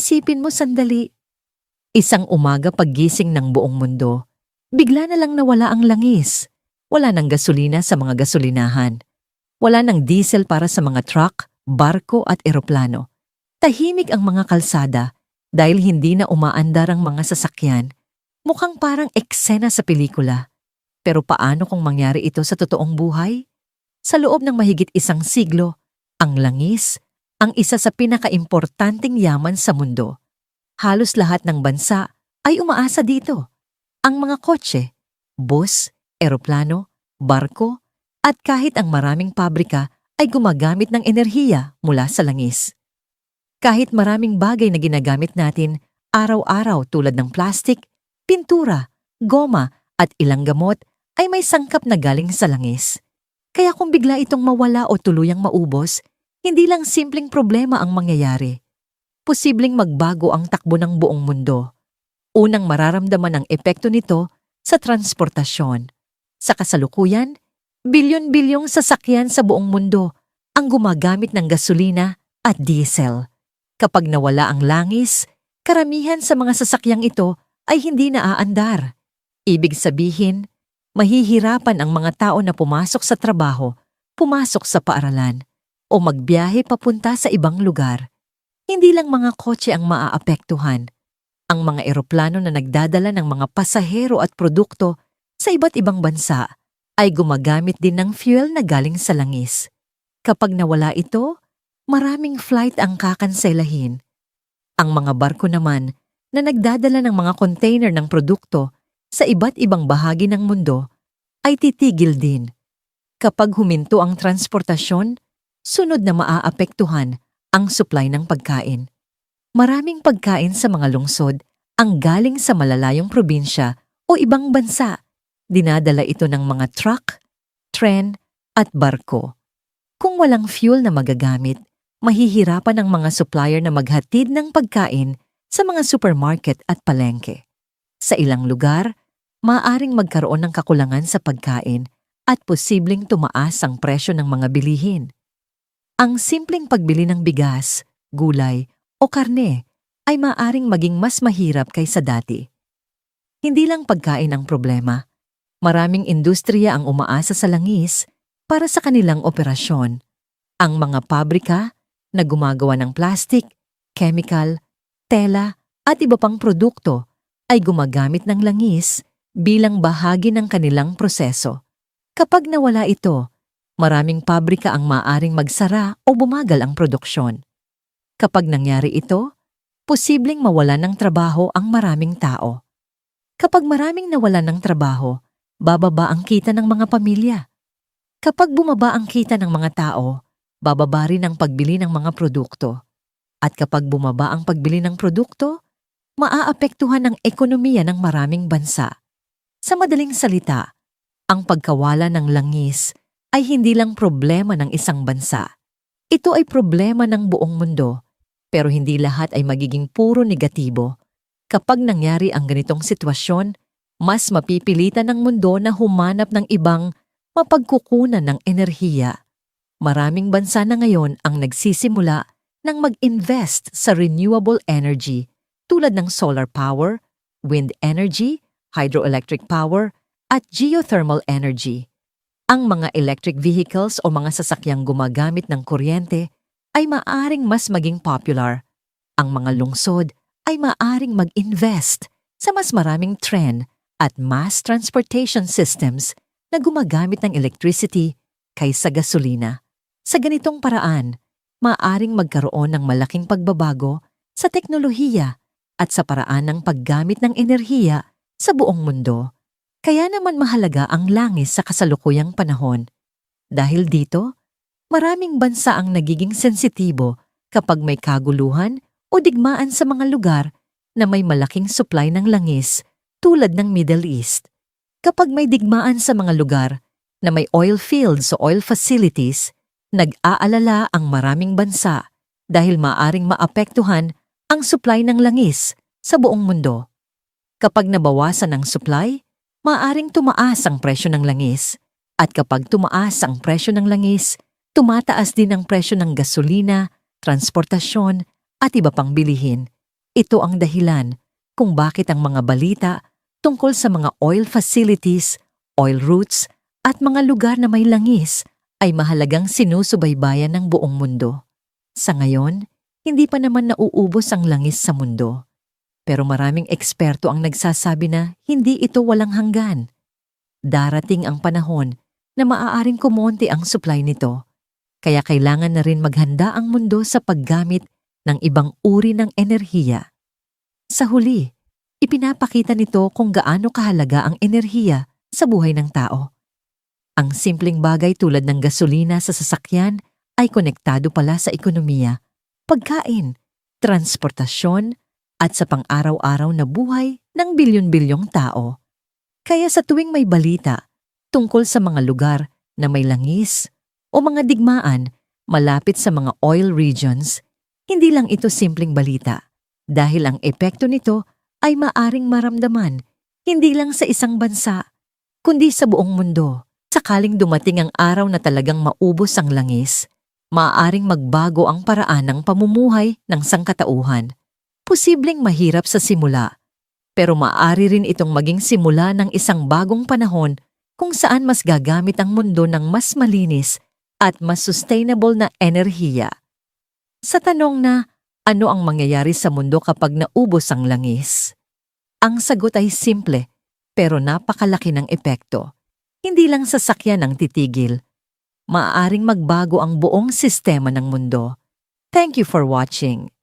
Isipin mo sandali. Isang umaga paggising ng buong mundo, bigla na lang nawala ang langis. Wala ng gasolina sa mga gasolinahan. Wala ng diesel para sa mga truck, barko at eroplano. Tahimik ang mga kalsada dahil hindi na umaandar ang mga sasakyan. Mukhang parang eksena sa pelikula. Pero paano kung mangyari ito sa totoong buhay? Sa loob ng mahigit isang siglo, ang langis ang isa sa pinakaimportanteng yaman sa mundo. Halos lahat ng bansa ay umaasa dito. Ang mga kotse, bus, eroplano, barko, at kahit ang maraming pabrika ay gumagamit ng enerhiya mula sa langis. Kahit maraming bagay na ginagamit natin araw-araw tulad ng plastic, pintura, goma at ilang gamot ay may sangkap na galing sa langis. Kaya kung bigla itong mawala o tuluyang maubos, hindi lang simpleng problema ang mangyayari. Posibleng magbago ang takbo ng buong mundo. Unang mararamdaman ang epekto nito sa transportasyon. Sa kasalukuyan, bilyon-bilyong sasakyan sa buong mundo ang gumagamit ng gasolina at diesel. Kapag nawala ang langis, karamihan sa mga sasakyang ito ay hindi na aandar. Ibig sabihin, mahihirapan ang mga tao na pumasok sa trabaho, pumasok sa paaralan, o magbiyahe papunta sa ibang lugar. Hindi lang mga kotse ang maaapektuhan. Ang mga eroplano na nagdadala ng mga pasahero at produkto sa iba't ibang bansa ay gumagamit din ng fuel na galing sa langis. Kapag nawala ito, maraming flight ang kakanselahin. Ang mga barko naman na nagdadala ng mga container ng produkto sa iba't ibang bahagi ng mundo ay titigil din. Kapag huminto ang transportasyon, sunod na maaapektuhan ang supply ng pagkain. Maraming pagkain sa mga lungsod ang galing sa malalayong probinsya o ibang bansa. Dinadala ito ng mga truck, tren at barko. Kung walang fuel na magagamit, mahihirapan ang mga supplier na maghatid ng pagkain sa mga supermarket at palengke. Sa ilang lugar, maaaring magkaroon ng kakulangan sa pagkain at posibleng tumaas ang presyo ng mga bilihin. Ang simpleng pagbili ng bigas, gulay o karne ay maaaring maging mas mahirap kaysa dati. Hindi lang pagkain ang problema. Maraming industriya ang umaasa sa langis para sa kanilang operasyon. Ang mga pabrika na gumagawa ng plastic, chemical, tela at iba pang produkto ay gumagamit ng langis bilang bahagi ng kanilang proseso. Kapag nawala ito, maraming pabrika ang maaaring magsara o bumagal ang produksyon. Kapag nangyari ito, posibleng mawalan ng trabaho ang maraming tao. Kapag maraming nawalan ng trabaho, bababa ang kita ng mga pamilya. Kapag bumaba ang kita ng mga tao, bababa rin ang pagbili ng mga produkto. At kapag bumaba ang pagbili ng produkto, maaapektuhan ang ekonomiya ng maraming bansa. Sa madaling salita, ang pagkawala ng langis ay hindi lang problema ng isang bansa. Ito ay problema ng buong mundo, pero hindi lahat ay magiging puro negatibo. Kapag nangyari ang ganitong sitwasyon, mas mapipilitan ng mundo na humanap ng ibang mapagkukunan ng enerhiya. Maraming bansa na ngayon ang nagsisimula ng mag-invest sa renewable energy tulad ng solar power, wind energy, hydroelectric power, at geothermal energy. Ang mga electric vehicles o mga sasakyang gumagamit ng kuryente ay maaring mas maging popular. Ang mga lungsod ay maaring mag-invest sa mas maraming tren at mass transportation systems na gumagamit ng electricity kaysa gasolina. Sa ganitong paraan, maaring magkaroon ng malaking pagbabago sa teknolohiya at sa paraan ng paggamit ng enerhiya sa buong mundo. Kaya naman mahalaga ang langis sa kasalukuyang panahon. Dahil dito, maraming bansa ang nagiging sensitibo kapag may kaguluhan o digmaan sa mga lugar na may malaking supply ng langis tulad ng Middle East. Kapag may digmaan sa mga lugar na may oil fields o oil facilities, nag-aalala ang maraming bansa dahil maaring maapektuhan ang supply ng langis sa buong mundo. Kapag nabawasan ang supply, maaring tumaas ang presyo ng langis. At kapag tumaas ang presyo ng langis, tumataas din ang presyo ng gasolina, transportasyon at iba pang bilihin. Ito ang dahilan kung bakit ang mga balita tungkol sa mga oil facilities, oil routes, at mga lugar na may langis ay mahalagang sinusubaybayan ng buong mundo. Sa ngayon, hindi pa naman nauubos ang langis sa mundo. Pero maraming eksperto ang nagsasabi na hindi ito walang hanggan. Darating ang panahon na maaaring kumonti ang supply nito. Kaya kailangan na rin maghanda ang mundo sa paggamit ng ibang uri ng enerhiya. Sa huli, ipinapakita nito kung gaano kahalaga ang enerhiya sa buhay ng tao. Ang simpleng bagay tulad ng gasolina sa sasakyan ay konektado pala sa ekonomiya, pagkain, transportasyon, at sa pang-araw-araw na buhay ng bilyon-bilyong tao. Kaya sa tuwing may balita tungkol sa mga lugar na may langis o mga digmaan malapit sa mga oil regions, hindi lang ito simpleng balita dahil ang epekto nito ay maaring maramdaman hindi lang sa isang bansa, kundi sa buong mundo. Sakaling dumating ang araw na talagang maubos ang langis, maaaring magbago ang paraan ng pamumuhay ng sangkatauhan. Posibleng mahirap sa simula, pero maaari rin itong maging simula ng isang bagong panahon kung saan mas gagamit ang mundo ng mas malinis at mas sustainable na enerhiya. Sa tanong na, ano ang mangyayari sa mundo kapag naubos ang langis? Ang sagot ay simple, pero napakalaki ng epekto. Hindi lang sasakyan ang titigil. Maaaring magbago ang buong sistema ng mundo. Thank you for watching.